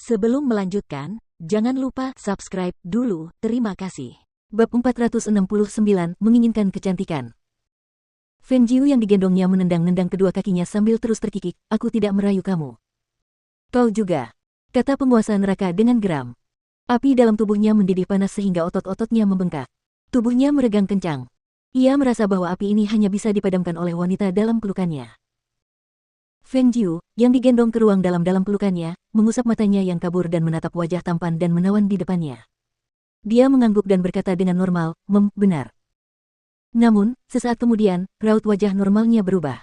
Sebelum melanjutkan, jangan lupa subscribe dulu, terima kasih. Bab 469, menginginkan kecantikan. Feng Jiu yang digendongnya menendang-nendang kedua kakinya sambil terus terkikik, aku tidak merayu kamu. Kau juga, kata penguasa neraka dengan geram. Api dalam tubuhnya mendidih panas sehingga otot-ototnya membengkak. Tubuhnya meregang kencang. Ia merasa bahwa api ini hanya bisa dipadamkan oleh wanita dalam pelukannya. Feng Jiu, yang digendong ke ruang dalam-dalam pelukannya, mengusap matanya yang kabur dan menatap wajah tampan dan menawan di depannya. Dia mengangguk dan berkata dengan normal, benar. Namun, sesaat kemudian, raut wajah normalnya berubah.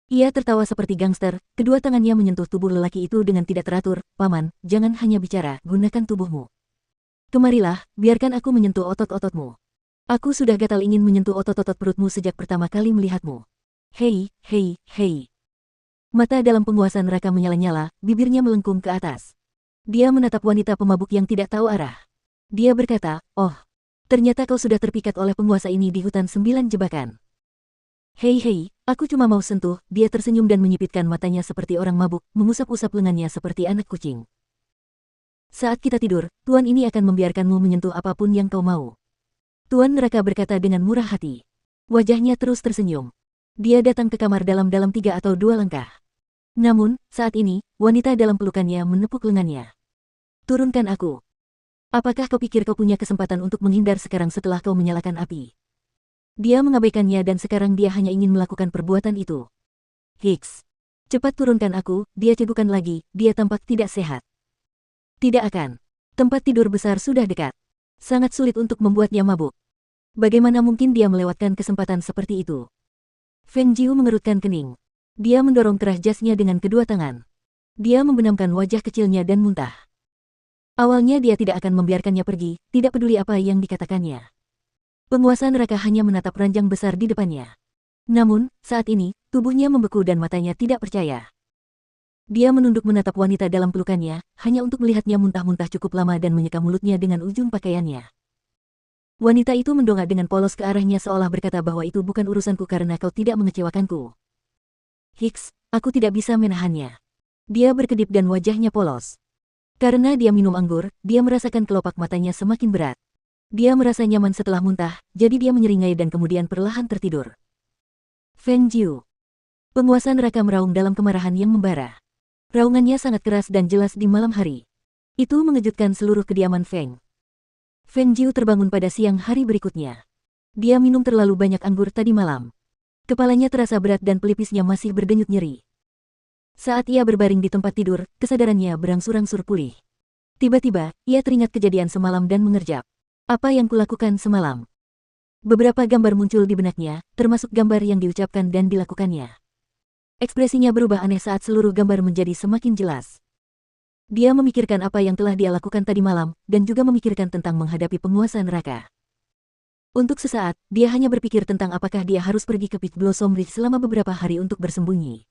Ia tertawa seperti gangster, kedua tangannya menyentuh tubuh lelaki itu dengan tidak teratur. Paman, jangan hanya bicara, gunakan tubuhmu. Kemarilah, biarkan aku menyentuh otot-ototmu. Aku sudah gatal ingin menyentuh otot-otot perutmu sejak pertama kali melihatmu. Hei, hei, hei. Mata dalam penguasa neraka menyala-nyala, bibirnya melengkung ke atas. Dia menatap wanita pemabuk yang tidak tahu arah. Dia berkata, oh, ternyata kau sudah terpikat oleh penguasa ini di hutan 9 jebakan. Hei hei, aku cuma mau sentuh. Dia tersenyum dan menyipitkan matanya seperti orang mabuk, mengusap-usap lengannya seperti anak kucing. Saat kita tidur, Tuan ini akan membiarkanmu menyentuh apapun yang kau mau. Tuan neraka berkata dengan murah hati. Wajahnya terus tersenyum. Dia datang ke kamar dalam 3 atau 2 langkah. Namun, saat ini, wanita dalam pelukannya menepuk lengannya. Turunkan aku. Apakah kau pikir kau punya kesempatan untuk menghindar sekarang setelah kau menyalakan api? Dia mengabaikannya dan sekarang dia hanya ingin melakukan perbuatan itu. Hiks. Cepat turunkan aku, dia cegukan lagi, dia tampak tidak sehat. Tidak akan. Tempat tidur besar sudah dekat. Sangat sulit untuk membuatnya mabuk. Bagaimana mungkin dia melewatkan kesempatan seperti itu? Feng Jiu mengerutkan kening. Dia mendorong kerah jasnya dengan kedua tangan. Dia membenamkan wajah kecilnya dan muntah. Awalnya dia tidak akan membiarkannya pergi, tidak peduli apa yang dikatakannya. Penguasa neraka hanya menatap ranjang besar di depannya. Namun, saat ini, tubuhnya membeku dan matanya tidak percaya. Dia menunduk menatap wanita dalam pelukannya, hanya untuk melihatnya muntah-muntah cukup lama dan menyeka mulutnya dengan ujung pakaiannya. Wanita itu mendongak dengan polos ke arahnya seolah berkata bahwa itu bukan urusanku karena kau tidak mengecewakanku. Hiks, aku tidak bisa menahannya. Dia berkedip dan wajahnya polos. Karena dia minum anggur, dia merasakan kelopak matanya semakin berat. Dia merasa nyaman setelah muntah, jadi dia menyeringai dan kemudian perlahan tertidur. Feng Jiu. Penguasa neraka meraung dalam kemarahan yang membara. Raungannya sangat keras dan jelas di malam hari. Itu mengejutkan seluruh kediaman Feng. Feng Jiu terbangun pada siang hari berikutnya. Dia minum terlalu banyak anggur tadi malam. Kepalanya terasa berat dan pelipisnya masih berdenyut nyeri. Saat ia berbaring di tempat tidur, kesadarannya berangsur-angsur pulih. Tiba-tiba, ia teringat kejadian semalam dan mengerjap. Apa yang kulakukan semalam? Beberapa gambar muncul di benaknya, termasuk gambar yang diucapkan dan dilakukannya. Ekspresinya berubah aneh saat seluruh gambar menjadi semakin jelas. Dia memikirkan apa yang telah dia lakukan tadi malam, dan juga memikirkan tentang menghadapi penguasa neraka. Untuk sesaat, dia hanya berpikir tentang apakah dia harus pergi ke Peach Blossom Ridge selama beberapa hari untuk bersembunyi.